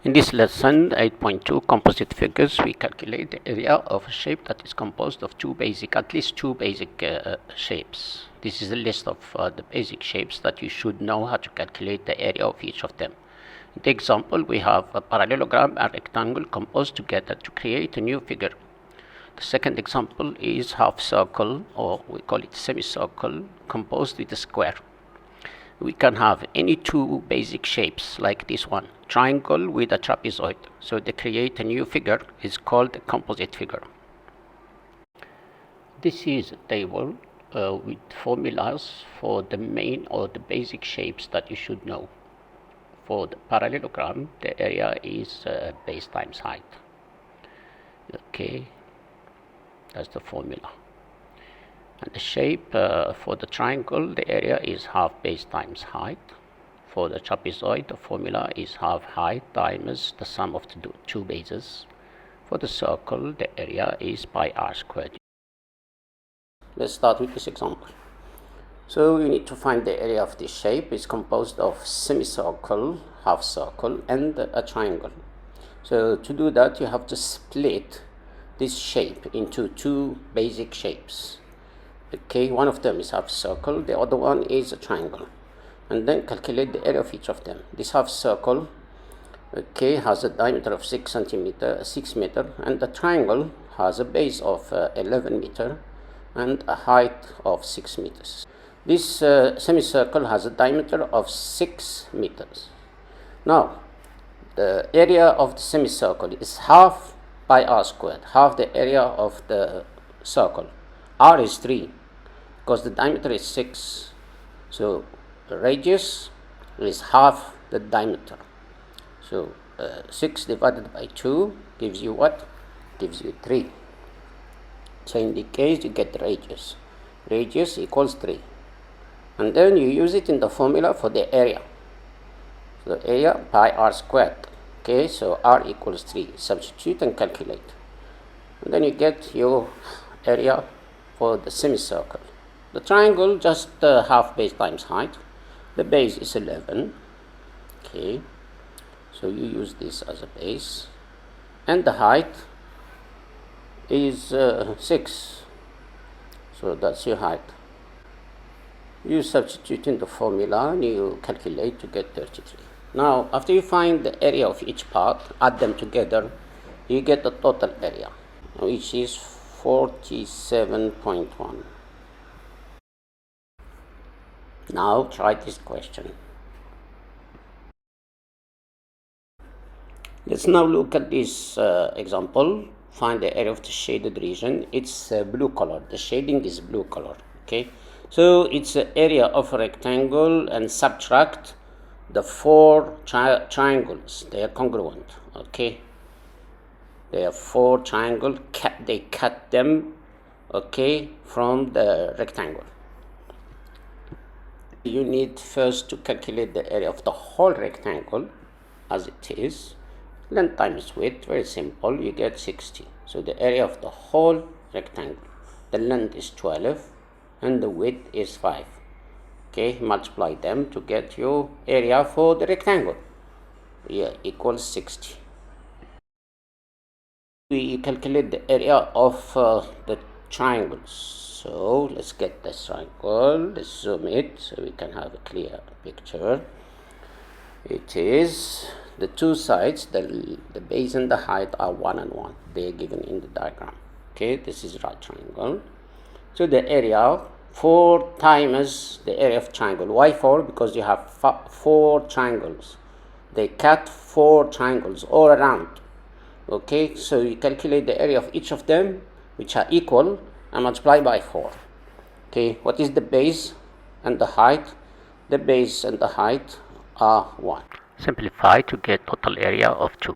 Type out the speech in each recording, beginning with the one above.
In this lesson 8.2 composite figures, we calculate the area of a shape that is composed of at least two basic shapes. This is a list of the basic shapes that you should know how to calculate the area of each of them. In the example, we have a parallelogram and rectangle composed together to create a new figure. The second example is half circle, or we call it semicircle, composed with a square. We can have any two basic shapes like this one, triangle with a trapezoid. So they create a new figure is called a composite figure. This is a table with formulas for the main or the basic shapes that you should know. For the parallelogram, the area is base times height. Okay, that's the formula. And the shape for the triangle, the area is half base times height. For the trapezoid, the formula is half height times the sum of the two bases. For the circle, the area is pi r squared. Let's start with this example. So you need to find the area of this shape. It's composed of semicircle, half circle, and a triangle. So to do that, you have to split this shape into two basic shapes. Okay, one of them is half circle, the other one is a triangle, and then calculate the area of each of them. This half circle, okay, has a diameter of 6 meter, and the triangle has a base of 11 meter and a height of 6 meters. This semicircle has a diameter of 6 meters. Now, the area of the semicircle is half pi r squared, half the area of the circle. R is 3. Because the diameter is 6, so the radius is half the diameter. So 6 divided by 2 gives you what? Gives you 3. So in the case you get the radius. Radius equals 3. And then you use it in the formula for the area. So the area pi r squared. Okay, so r equals 3. Substitute and calculate. And then you get your area for the semicircle. The triangle, just half base times height. The base is 11. Okay, so you use this as a base. And the height is 6. So that's your height. You substitute in the formula and you calculate to get 33. Now, after you find the area of each part, add them together, you get the total area, which is 47.1. Now try this question. Let's now look at this example. Find the area of the shaded region. It's blue color. The shading is blue color. Okay, so it's the area of a rectangle, and subtract the four triangles. They are congruent. Okay, they are 4 triangles. They cut them. Okay, from the rectangle. You need first to calculate the area of the whole rectangle as it is. Length times width, very simple, you get 60. So the area of the whole rectangle, the length is 12 and the width is 5. Okay, multiply them to get your area for the rectangle. Yeah, equals 60. We calculate the area of the triangles. So let's get this triangle, let's zoom it so we can have a clear picture. It is the two sides, the base and the height are 1 and 1. They are given in the diagram. Okay, this is right triangle. So the area 4 times the area of triangle. Why 4? Because you have 4 triangles. They cut 4 triangles all around. Okay, so you calculate the area of each of them, which are equal, and multiply by 4. Okay, what is the base and the height? The base and the height are 1. Simplify to get total area of 2.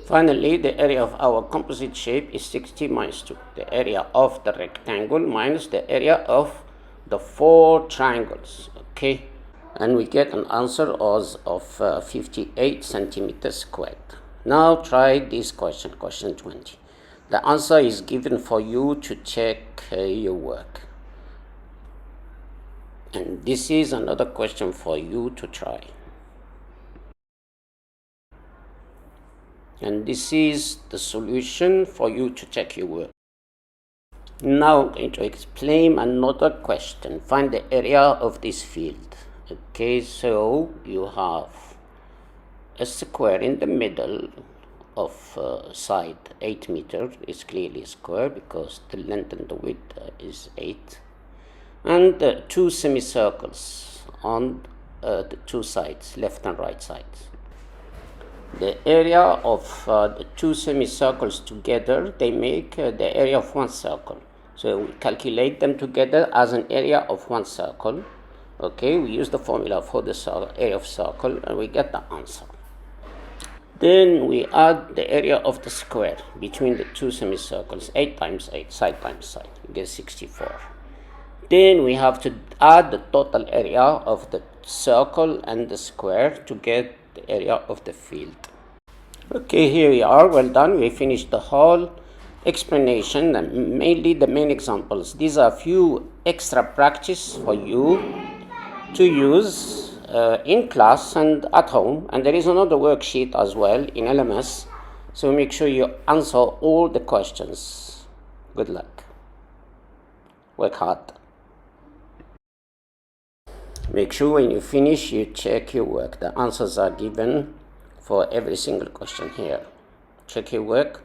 Finally, the area of our composite shape is 60 minus 2. The area of the rectangle minus the area of the 4 triangles. Okay, and we get an answer of 58 centimeters squared. Now try this question, question 20. The answer is given for you to check your work. And this is another question for you to try. And this is the solution for you to check your work. Now I'm going to explain another question. Find the area of this field. Okay, so you have a square in the middle of side 8 meters is clearly a square because the length and the width is 8, and two semicircles on the two sides, left and right sides. The area of the two semicircles together, they make the area of one circle. So we calculate them together as an area of one circle. Okay, we use the formula for the area of circle and we get the answer. Then we add the area of the square between the two semicircles, 8 times 8, side times side, we get 64. Then we have to add the total area of the circle and the square to get the area of the field. Okay, here we are, well done. We finished the whole explanation and mainly the main examples. These are a few extra practice for you to use in class and at home, and there is another worksheet as well in LMS, so make sure you answer all the questions. Good luck. Work hard. Make sure when you finish you check your work. The answers are given for every single question here. Check your work.